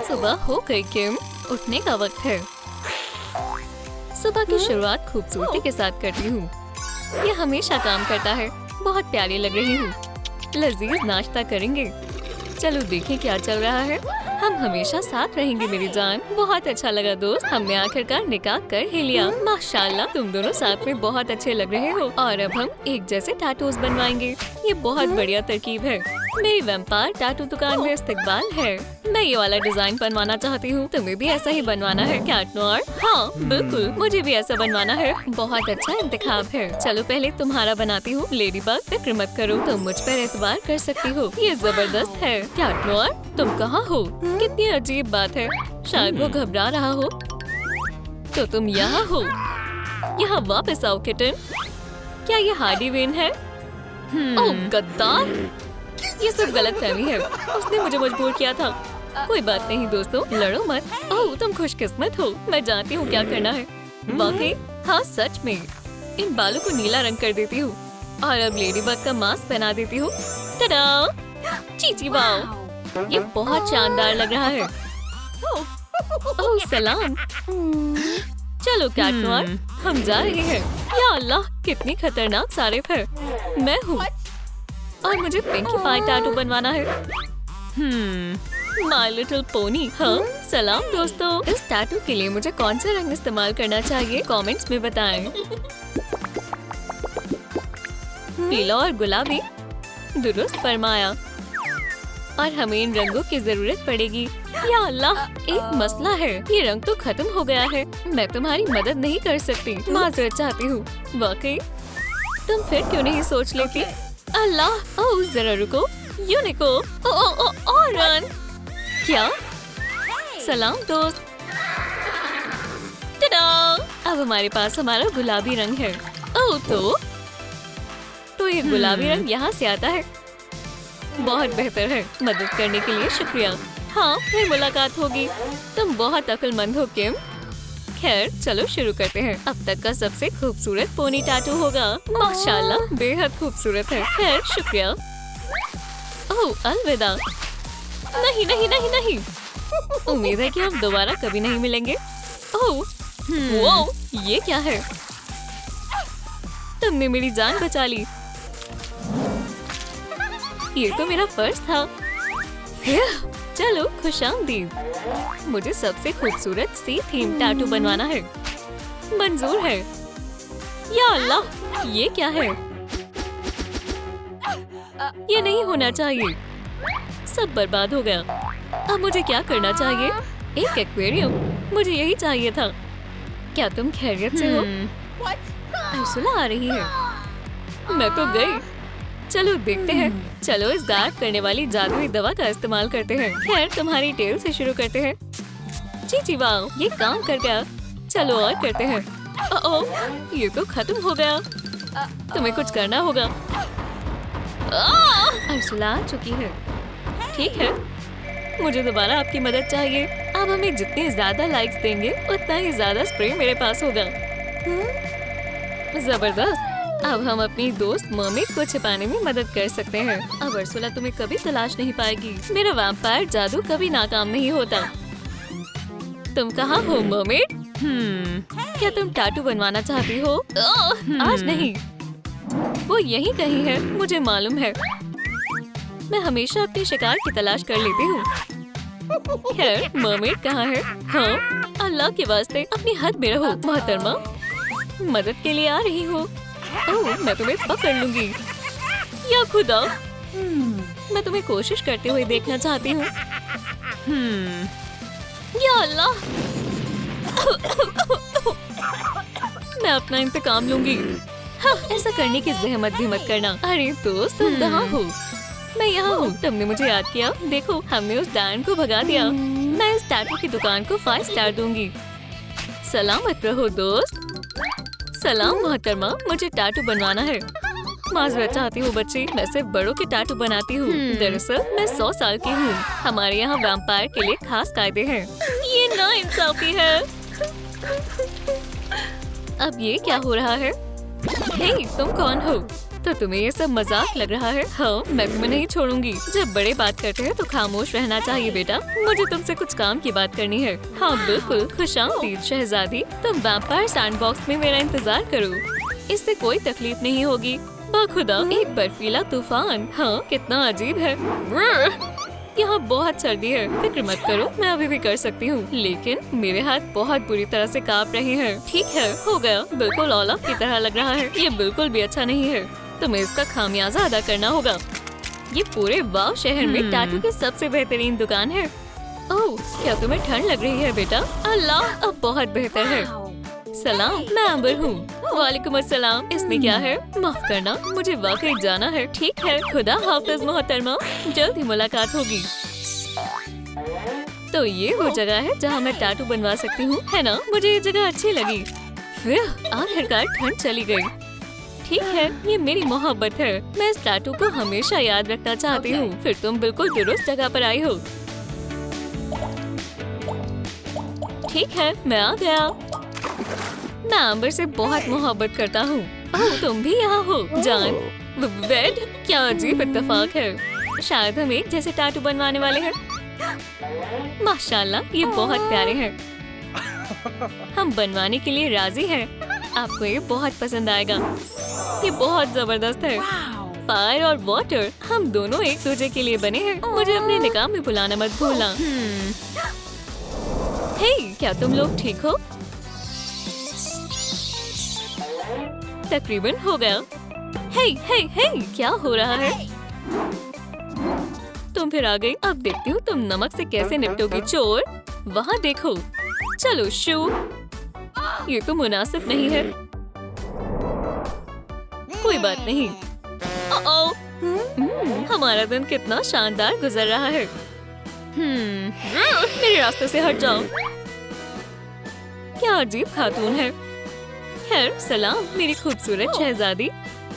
सुबह हो गई किम, उठने का वक्त है। सुबह की शुरुआत खूबसूरती के साथ करती हूँ। ये हमेशा काम करता है। बहुत प्यारी लग रही हूँ। लजीज नाश्ता करेंगे। चलो देखें क्या चल रहा है। हम हमेशा साथ रहेंगे मेरी जान। बहुत अच्छा लगा दोस्त, हमने आखिरकार निकाह कर ही लिया। माशाल्लाह तुम दोनों साथ में बहुत अच्छे लग रहे हो। और अब हम एक जैसे टैटूज बनवाएंगे। ये बहुत बढ़िया तरकीब है। मेरी वैम्पायर टैटू दुकान में इस्तकबाल है। मैं ये वाला डिजाइन बनवाना चाहती हूँ। तुम्हें भी ऐसा ही बनवाना है कैट नोयर? हाँ बिल्कुल, मुझे भी ऐसा बनवाना है। बहुत अच्छा इंतखाब है। चलो पहले तुम्हारा बनाती हूँ। लेडी बग, फिक्र मत करो, तुम मुझ पर एतबार कर सकती हो। ये जबरदस्त है। कैट नोयर, तुम कहाँ हो? कितनी अजीब बात है। शायद वो घबरा रहा हो। तो तुम यहाँ हो। यहाँ वापस आओ किटन। क्या ये हार्डी वेन है? ओह गद्दार, ये सब गलतफहमी है। उसने मुझे मजबूर किया था। कोई बात नहीं दोस्तों, लड़ो मत। ओह तुम खुशकिस्मत हो। मैं जानती हूँ क्या करना है। वाकई? हाँ सच में। इन बालों को नीला रंग कर देती हूँ और अब लेडी बग का मास्क पहना देती हूँ। टडा! चीची वाओ, ये बहुत शानदार लग रहा है। ओह सलाम। चलो कैट नोयर, हम जा रहे हैं। या अल्लाह, कितनी खतरनाक सारिफ है। मैं हूँ और मुझे पिंकी पाई टैटू बनवाना है। My little pony. हाँ सलाम दोस्तों, इस टैटू के लिए मुझे कौन सा रंग इस्तेमाल करना चाहिए कमेंट्स में बताएं। पीला और गुलाबी, दुरुस्त फरमाया। और हमें इन रंगों की जरूरत पड़ेगी। या अल्लाह, एक मसला है, ये रंग तो खत्म हो गया है। मैं तुम्हारी मदद नहीं कर सकती, माजरत चाहती हूँ। वाकई? तुम फिर क्यों नहीं सोच लेती? अल्लाह, ओह जरा रुको। यूनिको, और रन। क्या? सलाम दोस्त। टडा! अब हमारे पास हमारा गुलाबी रंग है। ओह तो ये गुलाबी रंग यहाँ से आता है। बहुत बेहतर है। मदद करने के लिए शुक्रिया। हाँ फिर मुलाकात होगी। तुम बहुत अक्लमंद हो किम। खैर चलो शुरू करते हैं। अब तक का सबसे खूबसूरत पोनी टैटू होगा। माशाल्लाह बेहद खूबसूरत है। खैर शुक्रिया। ओह अलविदा। नहीं नहीं नहीं नहीं। उम्मीद है कि हम दोबारा कभी नहीं मिलेंगे। ओह वो ये क्या है? तुमने मेरी जान बचा ली। ये तो मेरा फर्ज था। चलो खुशामदीद। मुझे सबसे खूबसूरत सी थीम टैटू बनवाना है। मंजूर है। या अल्लाह, ये क्या है? ये नहीं होना चाहिए। सब बर्बाद हो गया। अब मुझे क्या करना चाहिए? एक एक्वेरियम, मुझे यही चाहिए था। क्या तुम खैरियत से हो? अर्सुला आ रही है। मैं तो गई। चलो देखते हैं। चलो इस गायब करने वाली जादुई दवा का इस्तेमाल करते हैं। खैर तुम्हारी टेल से शुरू करते हैं। चीची वाओ, ये काम कर गया। चलो और करते हैं। ओह ये तो खत्म हो गया। तुम्हें कुछ करना होगा। अर्सुला आ चुकी है। ठीक है, मुझे दोबारा आपकी मदद चाहिए। अब हमें जितने ज्यादा लाइक्स देंगे उतना ही ज्यादा स्प्रे मेरे पास होगा। जबरदस्त। अब हम अपनी दोस्त मर्मेड को छिपाने में मदद कर सकते हैं। अब अर्सुला तुम्हें कभी तलाश नहीं पाएगी। मेरा वैम्पायर जादू कभी नाकाम नहीं होता। तुम कहाँ हो मर्मेड? क्या तुम टैटू बनवाना चाहती हो? आज नहीं, वो यहीं कहीं है, मुझे मालूम है। मैं हमेशा अपने शिकार की तलाश कर लेती हूँ। खैर मर्मेड कहाँ है? हाँ अल्लाह के वास्ते अपनी हद में रहो मोहतरमा। मदद के लिए आ रही हो। ओह मैं तुम्हें पकड़ लूंगी। या खुदा, मैं तुम्हें कोशिश करते हुए देखना चाहती हूँ। या अल्लाह, मैं अपना इंतकाम लूंगी। हाँ, ऐसा करने की जहमत भी मत करना। अरे दोस्त तुम कहाँ हो? मैं यहाँ हूँ। तुमने मुझे याद किया। देखो हमने उस डायन को भगा दिया। मैं इस टैटू की दुकान को 5 स्टार दूंगी। सलामत रहो दोस्त। सलाम मोहतरमा, मुझे टैटू बनवाना है। माजरत चाहती हूँ बच्ची, मैं सिर्फ बड़ों के टैटू बनाती हूँ। दरअसल मैं 100 साल की हूँ। हमारे यहाँ वैम्पायर के लिए खास कायदे हैं। ये नाइंसाफी है। अब ये क्या हो रहा है? हे, तुम कौन हो? तो तुम्हें ये सब मजाक लग रहा है? हाँ, मैं तुम्हें नहीं छोड़ूंगी। जब बड़े बात करते हैं तो खामोश रहना चाहिए बेटा। मुझे तुमसे कुछ काम की बात करनी है। हाँ बिल्कुल, खुशामदीद शहजादी। तुम वैम्पायर सैंडबॉक्स में मेरा इंतजार करो। इससे कोई तकलीफ नहीं होगी। बाखुदा, एक बर्फीला तूफान। हाँ, कितना अजीब है। यहाँ बहुत सर्दी है। फिक्र मत करो, मैं अभी भी कर सकती हूँ। लेकिन मेरे हाथ बहुत बुरी तरह से कांप रहे हैं। ठीक है, हो गया। बिल्कुल ओलाफ की तरह लग रहा है। ये बिल्कुल भी अच्छा नहीं है। तुम्हें इसका खामियाजा अदा करना होगा। ये पूरे वाव शहर में टैटू की सबसे बेहतरीन दुकान है। ओह, क्या तुम्हें ठंड लग रही है बेटा? अल्लाह, अब बहुत बेहतर है। सलाम, मैं अम्बर हूँ। वालेकुम अस्सलाम। इसमें क्या है? माफ करना, मुझे वाकई जाना है। ठीक है, खुदा हाफिज मोहतरमा। जल्द ही मुलाकात होगी। तो ये वो जगह है जहाँ मैं टैटू बनवा सकती हूँ, है ना? मुझे ये जगह अच्छी लगी। फिर आखिरकार ठंड चली गई। ठीक है, ये मेरी मोहब्बत है। मैं इस टैटू को हमेशा याद रखना चाहती हूँ। फिर तुम बिल्कुल दुरुस्त जगह पर आई हो। ठीक है, मैं आ गया। मैं अम्बर से बहुत मोहब्बत करता हूँ। ओह, तुम भी यहाँ हो जान। वेड, क्या अजीब इत्तेफाक है। शायद हम एक जैसे टैटू बनवाने वाले हैं। माशाल्लाह, ये बहुत प्यारे हैं। हम बनवाने के लिए राजी हैं। आपको ये बहुत पसंद आएगा। ये बहुत जबरदस्त है। फायर और वाटर, हम दोनों एक दूसरे के लिए बने हैं। मुझे अपने निकाह में बुलाना मत भूलना। हे, क्या तुम लोग ठीक हो? तकरीबन हो गया। हे, हे, हे, क्या हो रहा है? तुम फिर आ गई। अब देखती हूँ तुम नमक से कैसे निपटोगी। चोर, वहाँ देखो। चलो शू। ये तो मुनासिब नहीं है। कोई बात नहीं। हमारा दिन कितना शानदार गुजर रहा है। मेरे रास्ते से हट जाओ। क्या अजीब खातून है। खैर, सलाम मेरी खूबसूरत शहजादी।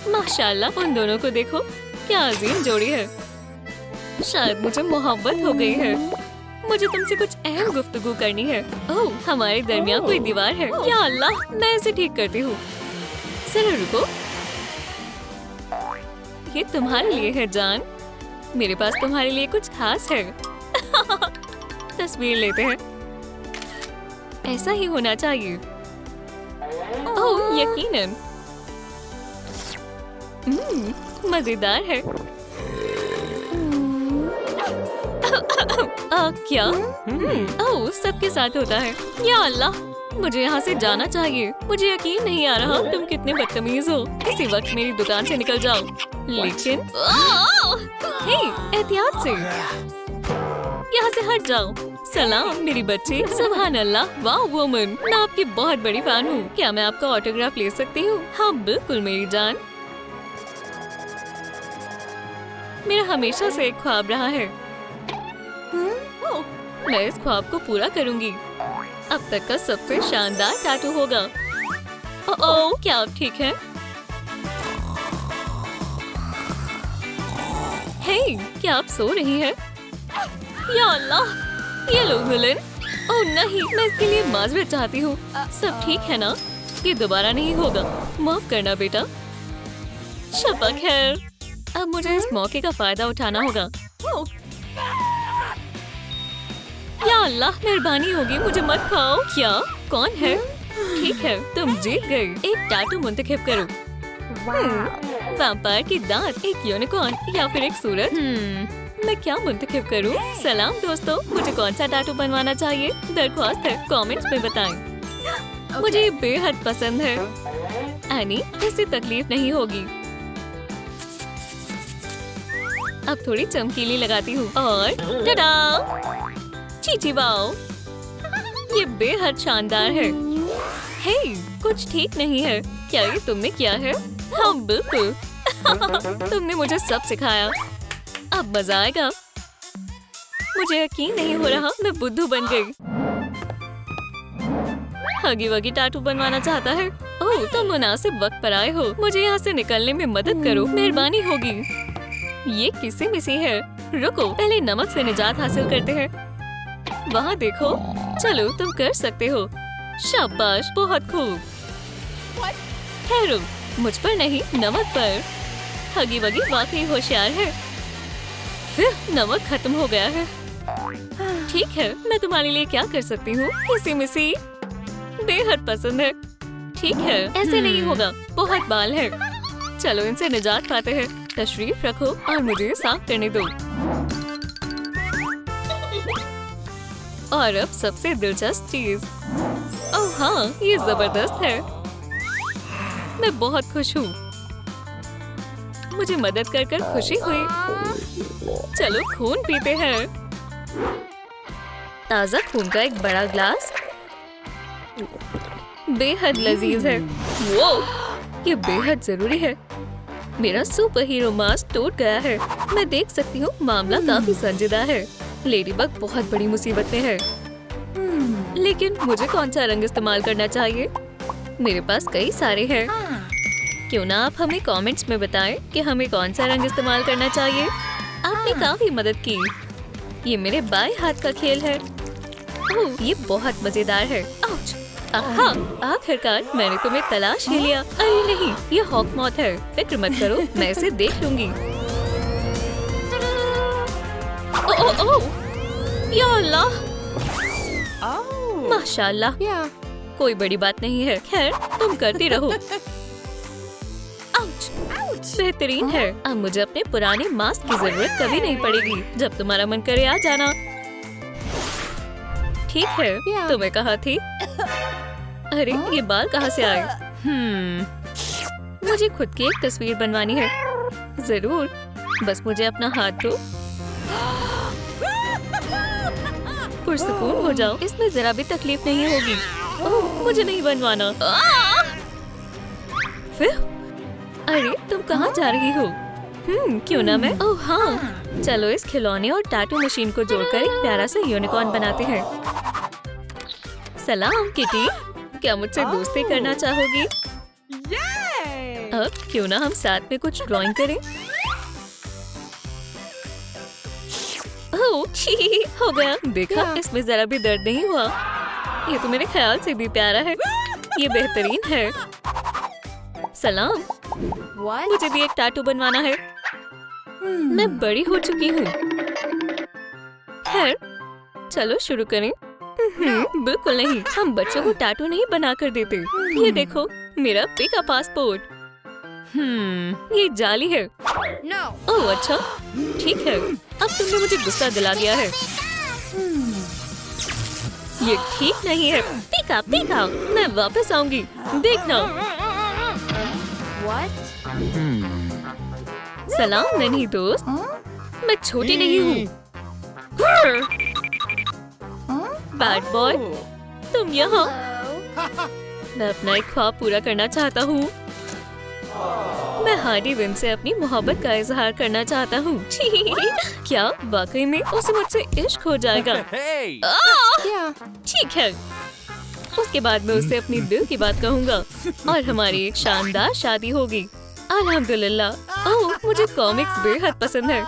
माशाल्लाह, उन दोनों को देखो, क्या अजीम जोड़ी है। शायद मुझे मोहब्बत हो गई है। मुझे तुमसे कुछ अहम गुफ्तगू करनी है। ओह, हमारे दरमियान कोई दीवार है। या अल्लाह, मैं इसे ठीक करती हूँ। जरा रुको। ये तुम्हारे लिए है जान। मेरे पास तुम्हारे लिए कुछ खास है। तस्वीर लेते हैं। ऐसा ही होना चाहिए। ओह, यकीनन। मजेदार है। क्या? ओह, सबके साथ होता है। या अल्लाह, मुझे यहाँ से जाना चाहिए। मुझे यकीन नहीं आ रहा तुम कितने बदतमीज हो। इसी वक्त मेरी दुकान से निकल जाओ। लेकिन हे, एहतियात से। यहाँ से हट जाओ। सलाम मेरी बच्ची। सुभान अल्लाह, वाह वुमन, मैं आपकी बहुत बड़ी फैन हूँ। क्या मैं आपका ऑटोग्राफ ले सकती हूँ? हाँ बिल्कुल मेरी जान। मेरा हमेशा से एक ख्वाब रहा है। मैं इस ख्वाब को पूरा करूंगी। अब तक का सबसे शानदार टैटू होगा। ओह, क्या आप ठीक हैं? हे, क्या आप सो रही हैं? या अल्लाह, ये लो विलन। ओह नहीं, मैं इसके लिए माजरत चाहती हूँ। सब ठीक है ना? ये दोबारा नहीं होगा। माफ करना बेटा। शब्बा खैर, अब मुझे इस मौके का फायदा उठाना होगा। या अल्लाह, मेहरबानी होगी, मुझे मत खाओ। क्या? कौन है? ठीक है, तुम जीत गई। एक टैटू मुंतखब करो। वैम्पायर की दांत, एक यूनिकॉर्न या फिर एक सूरज। मैं क्या मुंतखब करूं? सलाम दोस्तों, मुझे कौन सा टैटू बनवाना चाहिए? दरख्वास्त है, कमेंट्स में बताएं। मुझे ये बेहद पसंद है। एनी, इससे तकलीफ नहीं होगी। अब थोड़ी चमकीली लगाती हूँ और टडा! चीची वाओ, ये बेहद शानदार है। हे, कुछ ठीक नहीं है। क्या ये तुमने किया है? हाँ बिल्कुल। तुमने मुझे सब सिखाया। अब मजा आएगा। मुझे यकीन नहीं हो रहा, मैं बुद्धू बन गई। हगी वगी टैटू बनवाना चाहता है। ओह, तुम मुनासिब वक्त पर आए हो। मुझे यहाँ से निकलने में मदद करो, मेहरबानी होगी। ये किसी मिसी है। रुको, पहले नमक से निजात हासिल करते हैं। वहाँ देखो। चलो, तुम कर सकते हो। शाबाश, बहुत खूब। ठहरो, मुझ पर नहीं, नमक पर। हगी वगी वाकई होशियार है। फिर नमक खत्म हो गया है। ठीक है, मैं तुम्हारे लिए क्या कर सकती हूँ? किसी मिसी बेहद पसंद है। ठीक है, ऐसे नहीं होगा, बहुत बाल है। चलो इनसे निजात पाते हैं। तशरीफ रखो और मुझे साफ करने दो। और अब सबसे दिलचस्प चीज। ओह हाँ, ये जबरदस्त है। मैं बहुत खुश हूँ। मुझे मदद कर कर खुशी हुई। चलो खून पीते हैं। ताजा खून का एक बड़ा ग्लास बेहद लजीज है। वो ये बेहद जरूरी है। मेरा सुपर हीरो मास्क टूट गया है। मैं देख सकती हूँ मामला काफी संजीदा है। लेडीबग बहुत बड़ी मुसीबत में है। लेकिन मुझे कौन सा रंग इस्तेमाल करना चाहिए? मेरे पास कई सारे हैं। क्यों ना आप हमें कमेंट्स में बताएं कि हमें कौन सा रंग इस्तेमाल करना चाहिए। आपने काफी मदद की। ये मेरे बाएं हाथ का खेल है। ओह, ये बहुत मजेदार है। आउच! आहा, आखिरकार मैंने तुम्हें तलाश ही लिया। अरे नहीं, ये हॉकमॉथ है। फिक्र मत करो, मैं इसे देख लूंगी। ओह ओह, या अल्लाह! माशाल्लाह, कोई बड़ी बात नहीं है। खैर, तुम करती रहो। आउच! बेहतरीन है। अब मुझे अपने पुराने मास्क की जरूरत कभी नहीं पड़ेगी। जब तुम्हारा मन करे आ जाना। ठीक है, तुम्हें कहा थी। अरे ये बाल कहाँ से आए? मुझे खुद की एक तस्वीर बनवानी है। जरूर, बस मुझे अपना हाथ दो। पुरसुकून हो जाओ, इसमें जरा भी तकलीफ नहीं होगी। ओह, मुझे नहीं बनवाना। फिर अरे तुम कहाँ जा रही हो? क्यों ना मैं? ओह हाँ, चलो इस खिलौने और टैटू मशीन को जोड़कर एक प्यारा सा यूनिकॉर्न बनाते हैं। सलाम किटी, क्या मुझसे दोस्ती करना चाहोगी? अब क्यों ना हम साथ में कुछ ड्राइंग करें? ओह छी, हो गया। देखा, इसमें जरा भी दर्द नहीं हुआ। ये तो मेरे ख्याल से भी प्यारा है। ये बेहतरीन है। सलाम, मुझे भी एक टैटू बनवाना है। मैं बड़ी हो चुकी हूँ। खैर, चलो शुरू करें। बिल्कुल नहीं, हम बच्चों को टैटू नहीं बना कर देते। ये देखो, मेरा पिका पासपोर्ट। ये जाली है। ओह अच्छा, ठीक है। अब तुमने मुझे गुस्सा दिला दिया है। ये ठीक नहीं है। पिका पिका, मैं वापस आऊंगी, देखना। सलाम नन्ही दोस्त, मैं छोटी नहीं हूँ। बैड बॉय, तुम यहाँ। मैं अपना एक ख्वाब पूरा करना चाहता हूँ। मैं हार्डी विन से अपनी मोहब्बत का इजहार करना चाहता हूँ। क्या वाकई में उसे मुझसे इश्क हो जाएगा? ठीक है, उसके बाद मैं उससे अपनी दिल की बात कहूँगा और हमारी एक शानदार शादी होगी। अल्हम्दुलिल्लाह। ओह, मुझे कॉमिक्स बेहद पसंद है।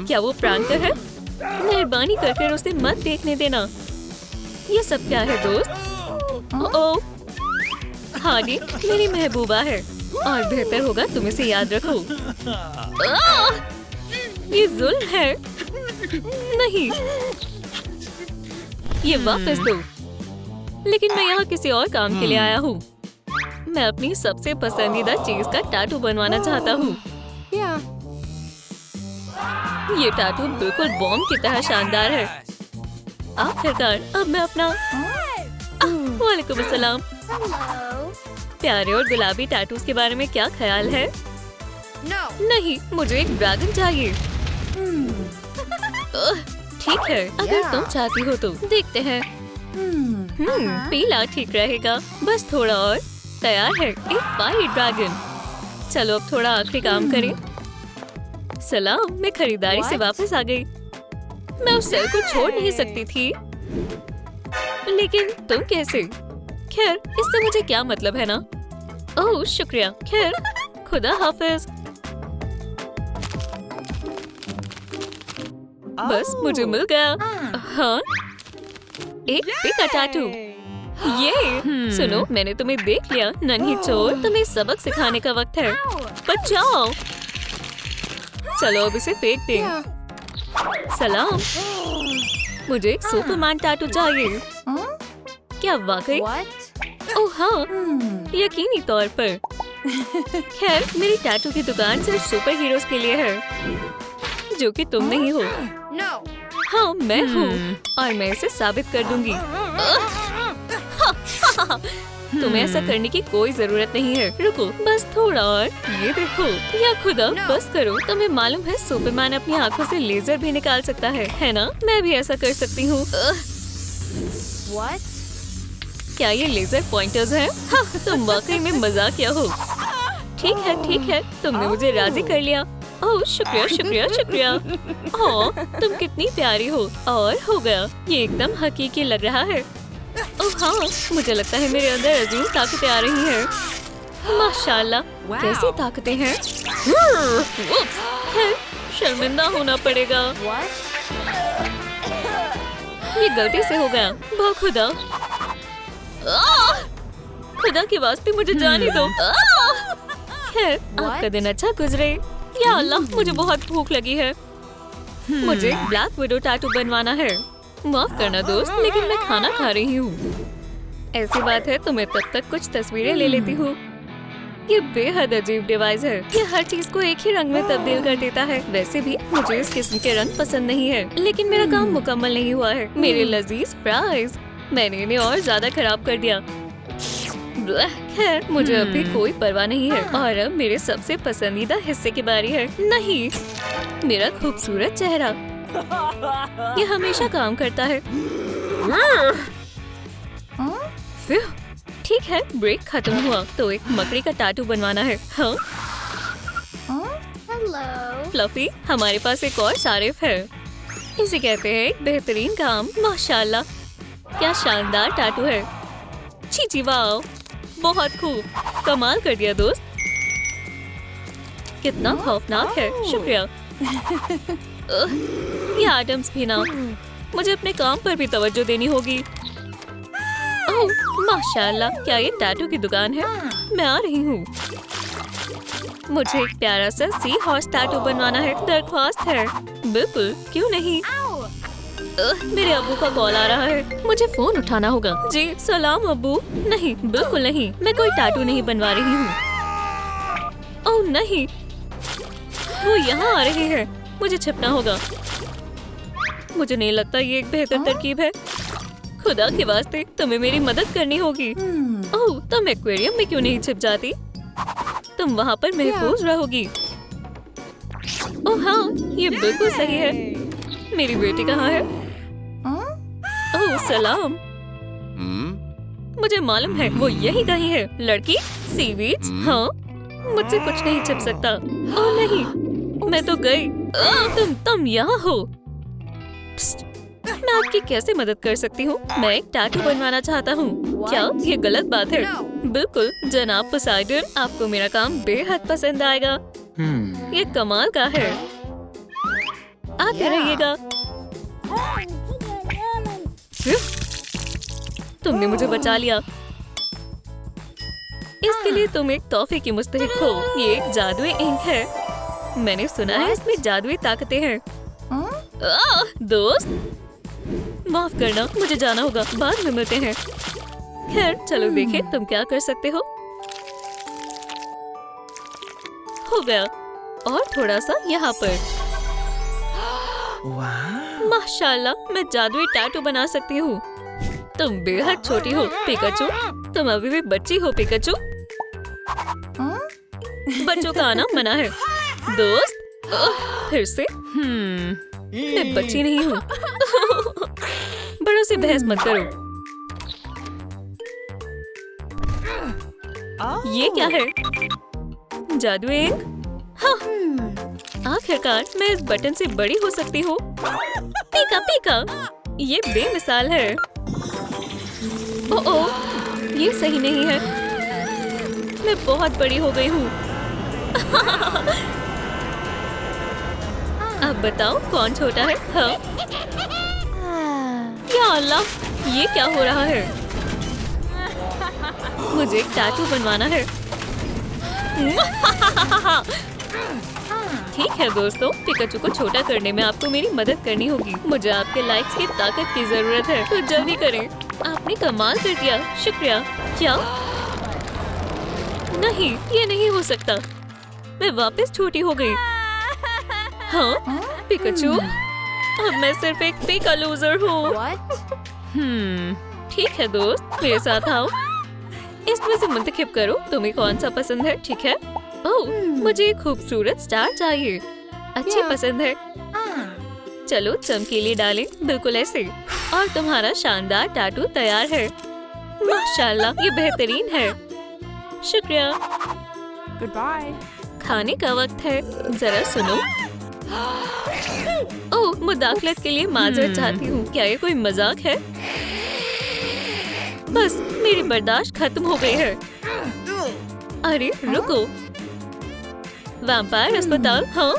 क्या वो प्रांकर है? मेहरबानी करके उसे मत देखने देना। ये सब क्या है दोस्त? ओह, हार्डी मेरी महबूबा है और बेहतर होगा तुम इसे याद रखो। ये जुल्म है। नहीं, ये वापस दो। लेकिन मैं यहाँ किसी और काम के लिए आया हूँ। मैं अपनी सबसे पसंदीदा चीज का टैटू बनवाना चाहता हूँ। ये टैटू बिल्कुल बॉम्ब की तरह शानदार है। आखिरकार अब मैं अपना वालेकुम अस्सलाम। प्यारे और गुलाबी टैटूज के बारे में क्या ख्याल है? नहीं, मुझे एक ड्रैगन चाहिए। ठीक है, अगर तुम चाहती हो तो देखते हैं। पीला ठीक रहेगा। बस थोड़ा और। तैयार है एक वाइट ड्रैगन। चलो अब थोड़ा आखिरी काम करें। सलाम, मैं खरीदारी से वापस आ गई। मैं उस सेल को छोड़ नहीं सकती थी। लेकिन तुम कैसे? खैर, इससे मुझे क्या मतलब है ना? ओह शुक्रिया। खैर, खुदा हाफिज। बस मुझे मिल गया। हाँ, एक पिका टैटू। ये सुनो, मैंने तुम्हें देख लिया नन्ही चोर। तुम्हें सबक सिखाने का वक्त है। बचाओ। चलो अब इसे फेंक दें। सलाम। मुझे एक सुपरमैन टैटू चाहिए। क्या वाकई? ओह हाँ, यकीनी तौर पर। खैर, मेरी टैटू की दुकान सिर्फ सुपर हीरोज के लिए है, जो कि तुम नहीं हो। हाँ, मैं हूँ और मैं इसे साबित कर दूंगी। तुम्हें ऐसा करने की कोई जरूरत नहीं है। रुको, बस थोड़ा और। ये देखो। या खुदा, बस करो। तुम्हें मालूम है सुपरमैन अपनी आंखों से लेजर भी निकाल सकता है ना? मैं भी ऐसा कर सकती हूँ। क्या ये लेजर पॉइंटर्स हैं? हाँ, तुम वाकई में मजाकिया हो। ठीक है, तुमने मुझे राजी कर लिया। ओह, शुक्रिया शुक्रिया शुक्रिया। ओह, तुम कितनी प्यारी हो। और हो गया, ये एकदम हकीकी लग रहा है। ओह हाँ, मुझे लगता है मेरे अंदर अजीब ताकतें आ रही हैं। माशाल्लाह, कैसी ताकतें हैं। शर्मिंदा होना पड़ेगा। ये गलती से हो गया। बहुत खुदा, खुदा के वास्ते मुझे जाने दो। खैर, आपका दिन अच्छा गुजरे। या अल्लाह, मुझे बहुत भूख लगी है। मुझे ब्लैक विडो टैटू बनवाना है। माफ करना दोस्त, लेकिन मैं खाना खा रही हूँ। ऐसी बात है तो मैं तब तक कुछ तस्वीरें ले लेती हूँ। ये बेहद अजीब डिवाइस है। ये हर चीज को एक ही रंग में तब्दील कर देता है। वैसे भी मुझे इस किस्म के रंग पसंद नहीं है, लेकिन मेरा काम मुकम्मल नहीं हुआ है। मेरे लजीज फ्राइज, मैंने इन्हें और ज्यादा खराब कर दिया। खैर, मुझे अभी कोई परवाह नहीं है। और अब मेरे सबसे पसंदीदा हिस्से की बारी है। नहीं, मेरा खूबसूरत चेहरा। ये हमेशा काम करता है। ठीक है, ब्रेक खत्म हुआ तो एक मकड़ी का टैटू बनवाना है। हाँ? फ्लफी, हमारे पास एक और सारिफ है। इसे कहते हैं एक बेहतरीन काम। माशाल्लाह, क्या शानदार टैटू है। छी वाह, बहुत खूब, कमाल कर दिया दोस्त। कितना खौफनाक है। शुक्रिया। ये आइटम्स भी ना। मुझे अपने काम पर भी तवज्जो देनी होगी। ओह माशाल्लाह, क्या ये टैटू की दुकान है? मैं आ रही हूँ। मुझे एक प्यारा सा सी हॉर्स टैटू बनवाना है। दरख्वास्त है। बिल्कुल, क्यों नहीं। मेरे अब्बू का कॉल आ रहा है, मुझे फोन उठाना होगा। जी सलाम अब्बू। नहीं, बिल्कुल नहीं, मैं कोई टैटू नहीं बनवा रही हूँ। ओह नहीं, वो यहाँ आ रहे हैं। मुझे छिपना होगा। मुझे नहीं लगता ये एक बेहतर तरकीब है। खुदा के वास्ते, तुम्हें मेरी मदद करनी होगी। ओह, तुम एक्वेरियम में क्यों नहीं छिप जाती? तुम वहाँ पर महफूज रहोगी। ओह हाँ, ये बिल्कुल सही है। मेरी बेटी कहाँ है? ओह सलाम। मुझे मालूम है, वो यही कहीं है। लड़की, सीवीड्स। हाँ, मुझसे कुछ नहीं छिप सकता। ओह नहीं, मैं तो गई। तुम यहाँ हो। मैं आपकी कैसे मदद कर सकती हूँ? मैं एक टैटू बनवाना चाहता हूँ। क्या ये गलत बात है? बिल्कुल जनाब पोसाइडन, आपको मेरा काम बेहद पसंद आएगा। ये कमाल का है। आते रहिएगा। तुमने मुझे बचा लिया। इसके लिए तुम एक तोहफे की मुस्तहिक हो। ये एक जादुई इंक है। मैंने सुना है इसमें जादुई ताकतें हैं। दोस्त, माफ करना, मुझे जाना होगा। बाद में मिलते हैं। खैर, चलो देखें तुम क्या कर सकते हो। हो गया, और थोड़ा सा यहाँ पर। माशाल्लाह, मैं जादुई टैटू बना सकती हूँ। तुम बेहद छोटी हो पिकाचू। तुम अभी भी बच्ची हो पिकाचू। बच्चों का आना मना है। दोस्त, फिर से। मैं बच्ची नहीं हूँ। बड़ों से बहस मत करो। ये क्या है? जादुई इंक? हाँ, आखिरकार मैं इस बटन से बड़ी हो सकती हूँ। पीका पीका, ये बेमिसाल है। ओह, ये सही नहीं है। मैं बहुत बड़ी हो गई हूँ। अब बताओ कौन छोटा है? हाँ? या अल्लाह, ये क्या हो रहा है? मुझे एक टैटू बनवाना है। ठीक है दोस्तों, पिकाचू को छोटा करने में आपको मेरी मदद करनी होगी। मुझे आपके लाइक्स की ताकत की जरूरत है, तो जल्दी करें। आपने कमाल कर दिया, शुक्रिया। क्या? नहीं, ये नहीं हो सकता। मैं वापस छोटी हो गई। हाँ, पिकाचू, अब मैं सिर्फ एक पिका लूजर हूँ। ठीक है दोस्त, मेरे साथ आओ। इसमें से मुंतखब करो, तुम्हें कौन सा पसंद है, ठीक है? ओह, मुझे एक खूबसूरत स्टार चाहिए। अच्छी पसंद है। चलो चमकीली डालें, बिल्कुल ऐसे। और तुम्हारा शानदार टैटू तैयार है। माशाल्लाह, ये बेहतरीन है। शुक्रिया। Goodbye. खाने का वक्त है, जरा सुनो। ओह, मुदाखलत के लिए माजरत चाहती हूँ। क्या ये कोई मजाक है? बस, मेरी बर्दाश्त खत्म हो गई है। अरे रुको, वैम्पायर अस्पताल? हाँ,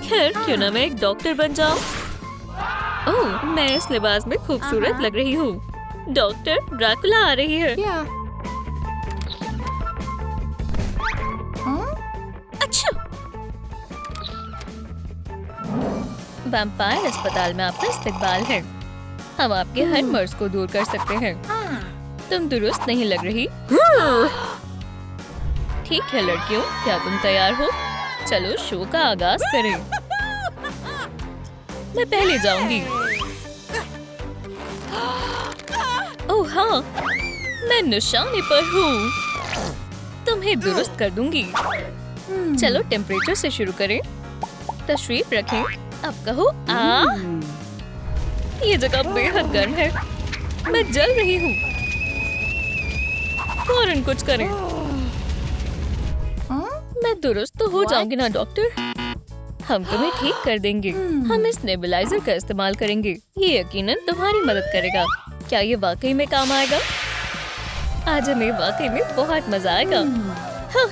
खैर क्यों ना मैं एक डॉक्टर बन जाऊँ। ओह, मैं इस लिबास में खूबसूरत लग रही हूँ। डॉक्टर ड्रैकुला आ रही है। Yeah. अच्छा, वैम्पायर अस्पताल में आपका इस्तकबाल है। हम आपके हर मर्ज को दूर कर सकते हैं। तुम दुरुस्त नहीं लग रही। ठीक है लड़कियों, क्या तुम तैयार हो? चलो शो का आगाज करें। मैं पहले जाऊंगी। ओह हाँ, मैं निशाने पर हूँ। तुम्हें दुरुस्त कर दूंगी। चलो टेम्परेचर से शुरू करें। तशरीफ रखें। अब कहो आ। ये जगह बेहद गर्म है। मैं जल रही हूँ। फौरन कुछ करें। मैं दुरुस्त तो हो जाऊंगी ना डॉक्टर? हम तुम्हें ठीक कर देंगे। हम इस नेबुलाइजर का इस्तेमाल करेंगे। ये यकीनन तुम्हारी मदद करेगा। क्या ये वाकई में काम आएगा? आज हमें वाकई में बहुत मजा आएगा। हाँ,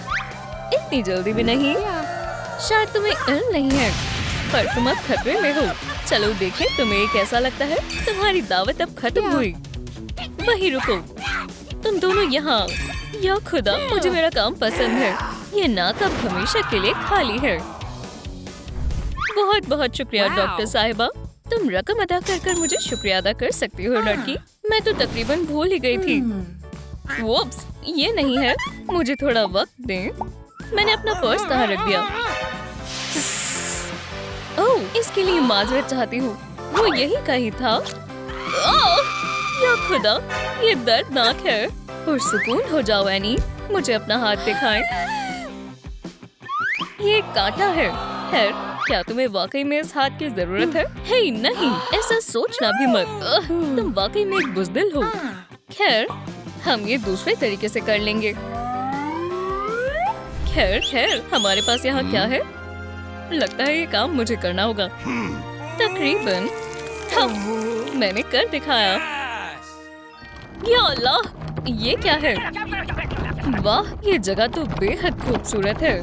इतनी जल्दी भी नहीं। शायद तुम्हें इल्म नहीं है, पर तुम अब खतरे में हो। चलो देखें तुम्हें कैसा लगता है। तुम्हारी दावत अब खत्म हुई। वहीं रुको, तुम दोनों यहाँ। या खुदा, मुझे मेरा काम पसंद है। ये नाक अब हमेशा के लिए खाली है। बहुत बहुत शुक्रिया डॉक्टर साहिबा। तुम रकम अदा कर मुझे शुक्रिया अदा कर सकती हो लड़की। मैं तो तकरीबन भूल ही गई थी। वोप्स, ये नहीं है। मुझे थोड़ा वक्त दें। मैंने अपना पर्स कहाँ रख दिया? ओह, इसके लिए माजरत चाहती हूँ। वो यही का ही था। या खुदा, ये दर्दनाक है। पुरसुकून हो जाओ एनी। मुझे अपना हाथ दिखाएं। ये कांटा है। खैर, क्या तुम्हें वाकई में इस हाथ की जरूरत है? हे नहीं, ऐसा सोचना भी मत। तुम वाकई में एक बुज़दिल हो। खैर, हम ये दूसरे तरीके से कर लेंगे। खैर, हमारे पास यहाँ क्या है? लगता है ये काम मुझे करना होगा। तकरीबन। हाँ, मैंने कर दिखाया। या अल्लाह, ये क्या है? वाह, ये जगह तो बेहद खूबसूरत है।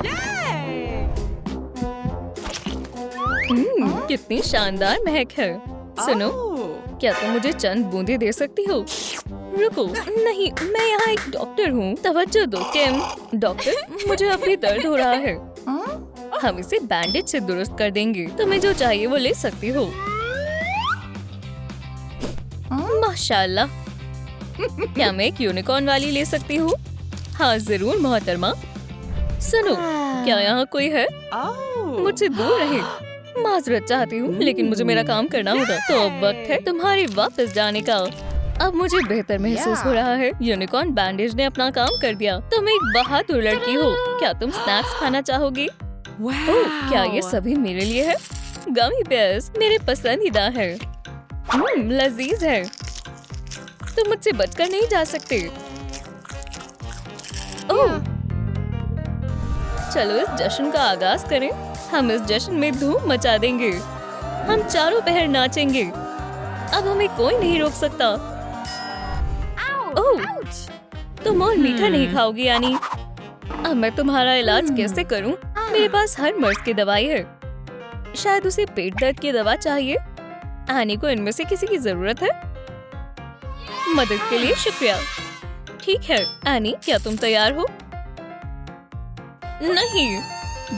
कितनी शानदार महक है। सुनो, क्या तुम मुझे चंद बूंदे दे सकती हो? रुको, नहीं, मैं यहाँ एक डॉक्टर हूँ। तवज्जो दो किम। डॉक्टर, मुझे अभी दर्द हो रहा है। हम इसे बैंडेज से दुरुस्त कर देंगे। तुम्हें जो चाहिए वो ले सकती हो। माशाल्लाह। क्या मैं एक यूनिकॉर्न वाली ले सकती हूँ? हाँ जरूर मोहतरमा। सुनो, क्या यहाँ कोई है? मुझसे दूर रहे। माजरत चाहती हूँ, लेकिन मुझे मेरा काम करना होगा। तो अब वक्त है तुम्हारी वापस जाने का। अब मुझे बेहतर महसूस हो रहा है। यूनिकॉर्न बैंडेज ने अपना काम कर दिया। तुम एक बहादुर लड़की हो। क्या तुम स्नैक्स खाना चाहोगी? ओह, क्या ये सभी मेरे लिए है? गमी बेयर्स मेरे पसंदीदा है। लजीज है। तुम मुझसे बचकर नहीं जा सकते। ओह, चलो इस जश्न का आगाज करें। हम इस जश्न में धूम मचा देंगे। हम चारों पहर नाचेंगे। अब हमें कोई नहीं रोक सकता। ओह, तुम और मीठा नहीं खाओगी यानी? अब मैं तुम्हारा इलाज कैसे करूं? मेरे पास हर मर्ज की दवाई है। शायद उसे पेट दर्द की दवा चाहिए। आनी को इनमें से किसी की जरूरत है। मदद के लिए शुक्रिया। ठीक है एनी, क्या तुम तैयार हो? नहीं,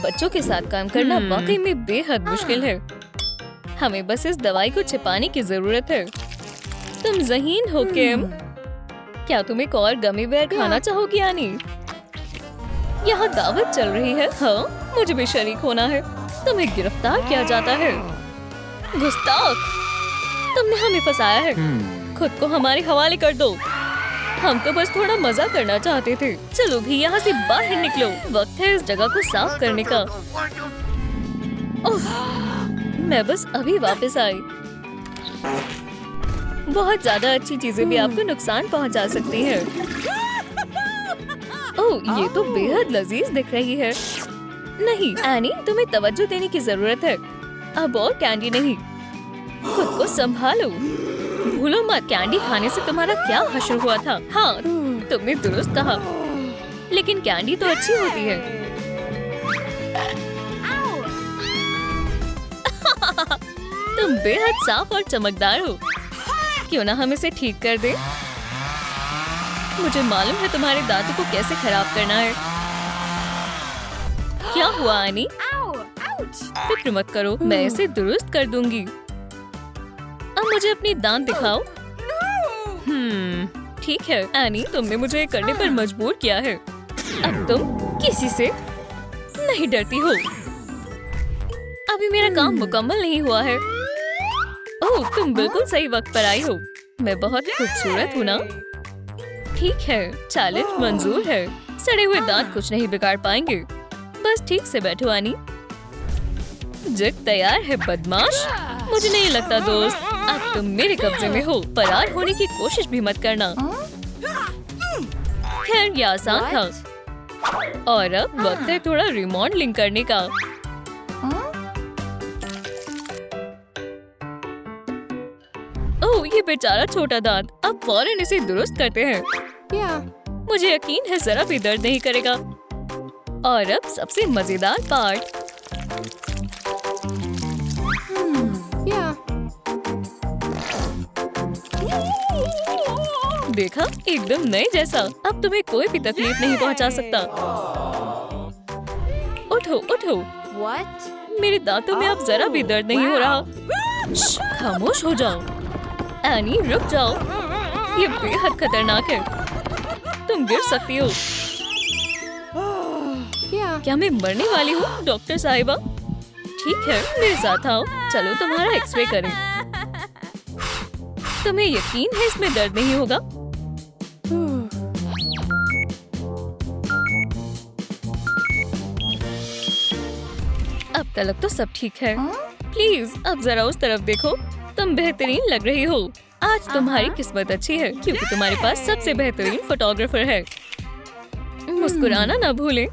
बच्चों के साथ काम करना वाकई में बेहद मुश्किल है। हमें बस इस दवाई को छिपाने की जरूरत है। तुम ज़हीन हो किम? क्या तुम एक और गमी बेयर खाना चाहोगी एनी? यहाँ दावत चल रही है। हाँ, मुझे भी शरीक होना है। तुम्हें गिरफ्तार किया जाता है। गुस्ताख, तुमने हमें फंसाया है। खुद को हमारे हवाले कर दो। हम तो बस थोड़ा मजा करना चाहते थे। चलो भी यहाँ से बाहर निकलो। वक्त है इस जगह को साफ करने का। ओह, मैं बस अभी वापस आई। बहुत ज्यादा अच्छी चीजें भी आपको नुकसान पहुँचा सकती हैं। ओह, ये तो बेहद लजीज दिख रही है। नहीं एनी, तुम्हें तवज्जो देने की जरूरत है। अब और कैंडी नहीं। खुद को संभालो। भूलो मत, कैंडी खाने से तुम्हारा क्या हश्र हुआ था। हाँ, तुमने दुरुस्त कहा। लेकिन कैंडी तो अच्छी होती है। तुम बेहद साफ और चमकदार हो। क्यों ना हम इसे ठीक कर दें? मुझे मालूम है तुम्हारे दांतों को कैसे खराब करना है। क्या हुआ एनी? फिक्र मत करो, मैं इसे दुरुस्त कर दूंगी। अब मुझे अपनी दांत दिखाओ। ठीक है एनी, तुमने मुझे ये करने पर मजबूर किया है। अब तुम किसी से नहीं डरती हो। अभी मेरा काम मुकम्मल नहीं हुआ है। ओह, तुम बिल्कुल सही वक्त पर आई हो। मैं बहुत खूबसूरत हूँ ना? ठीक है, चैलेंज मंजूर है। सड़े हुए दांत कुछ नहीं बिगाड़ पाएंगे। बस ठीक से बैठो एनी। जिद तैयार है बदमाश? मुझे नहीं लगता दोस्त, अब तुम मेरे कब्जे में हो। फरार होने की कोशिश भी मत करना। खैर, ये आसान था। और अब वक्त है थोड़ा रिमॉडलिंग करने का। ओह, ये बेचारा छोटा दांत। अब फौरन इसे दुरुस्त करते हैं। मुझे यकीन है जरा भी दर्द नहीं करेगा। और अब सबसे मजेदार पार्ट। देखा, एकदम नए जैसा। अब तुम्हें कोई भी तकलीफ नहीं पहुंचा सकता। उठो उठो। मेरे दांतों में अब जरा भी दर्द नहीं हो रहा। खामोश हो जाओ। एनी, रुक जाओ। ये बेहद खतरनाक है। तुम गिर सकती हो। क्या मैं मरने वाली हूँ डॉक्टर साहिबा? ठीक है, मेरे साथ आओ। चलो तुम्हारा एक्सरे करें। तुम्हें यकीन है इसमें दर्द नहीं होगा? अब तक तो सब ठीक है। प्लीज अब जरा उस तरफ देखो। तुम बेहतरीन लग रही हो। आज तुम्हारी किस्मत अच्छी है क्योंकि तुम्हारे पास सबसे बेहतरीन फोटोग्राफर है। मुस्कुराना ना भूलें।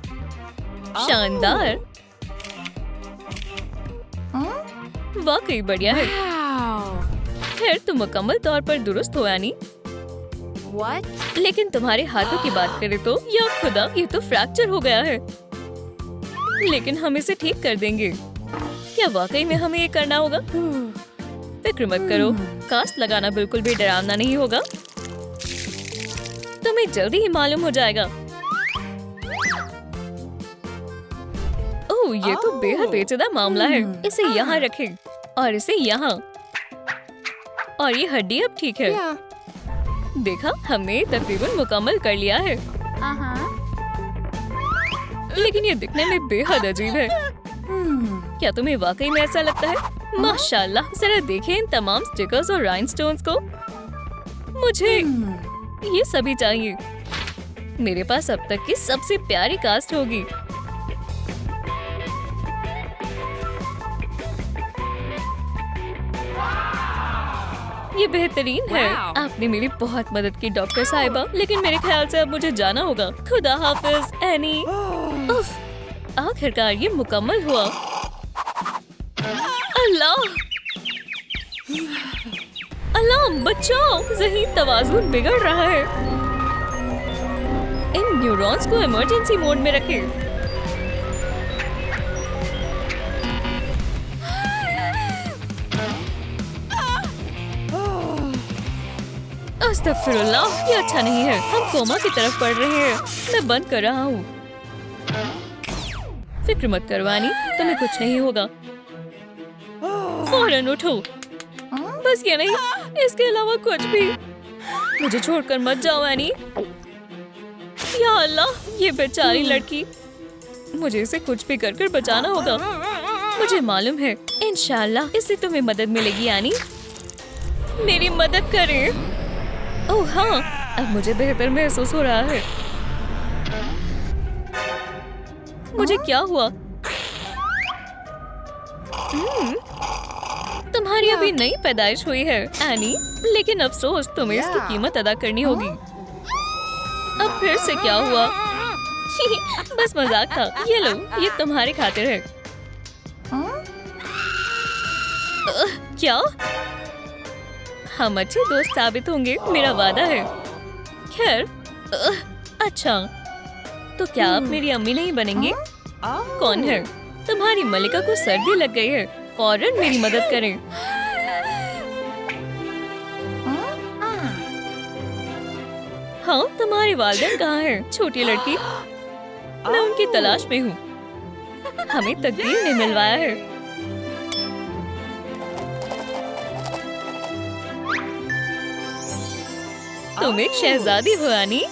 शानदार। वाकई बढ़िया है। खैर, तुम मुकम्मल तौर पर दुरुस्त हो एनी। लेकिन तुम्हारे हाथों की बात करें तो या खुदा, ये तो फ्रैक्चर हो गया है। लेकिन हम इसे ठीक कर देंगे। क्या वाकई में हमें ये करना होगा? फिक्र मत करो, कास्ट लगाना बिल्कुल भी डरावना नहीं होगा। तुम्हें जल्दी ही मालूम हो जाएगा। ओह, ये तो बेहद पेचीदा मामला है। इसे यहाँ रखें और इसे यहाँ। और ये हड्डी अब ठीक है। देखा, हमने तकरीबन मुकम्मल कर लिया है। लेकिन ये दिखने में बेहद अजीब है। क्या तुम्हें वाकई में ऐसा लगता है? माशाल्लाह, जरा देखें इन तमाम स्टिकर्स और राइनस्टोन्स को। मुझे ये सभी चाहिए। मेरे पास अब तक की सबसे प्यारी कास्ट होगी। ये बेहतरीन है। आपने मेरी बहुत मदद की डॉक्टर साहिबा। लेकिन मेरे ख्याल से अब मुझे जाना होगा। खुदा हाफिज एनी। उफ, आखिरकार ये मुकम्मल हुआ। अल्लाह अल्लाह, बचाओ। ज़हीन तवाज़ुन बिगड़ रहा है। इन न्यूरॉन्स को इमरजेंसी मोड में रखें। अस्तगफिरुल्लाह, ये अच्छा नहीं है। हम कोमा की तरफ बढ़ रहे हैं। मैं बंद कर रहा हूँ। फिक्र मत करो एनी, तुम्हें कुछ नहीं होगा। फौरन उठो। बस ये नहीं, इसके अलावा कुछ भी। मुझे छोड़कर मत जाओ एनी। या अल्लाह, ये बेचारी लड़की। मुझे इसे कुछ भी कर बचाना होगा। मुझे मालूम है, इंशाल्लाह इससे तुम्हें मदद मिलेगी एनी। मेरी मदद करें। ओह हाँ, अब मुझे बेहतर महसूस हो रहा है। मुझे क्या हुआ? तुम्हारी अभी नई पैदाइश हुई है एनी, लेकिन अफसोस तुम्हें इसकी कीमत अदा करनी होगी। अब फिर से क्या हुआ? बस मजाक था। ये लो, ये तुम्हारी खातिर है। क्या? हम अच्छे दोस्त साबित होंगे, मेरा वादा है। खैर, अच्छा, तो क्या आप मेरी अम्मी नहीं बनेंगे? कौन है? तुम्हारी मलिका को सर्दी लग गई है, फौरन मेरी मदद करें। हाँ, तुम्हारे वालिदैन कहाँ हैं? छोटी लड़की, मैं उनकी तलाश में हूँ। हमें तकदीर ने मिलवाया है। तुम एक शहजादी हो एनी।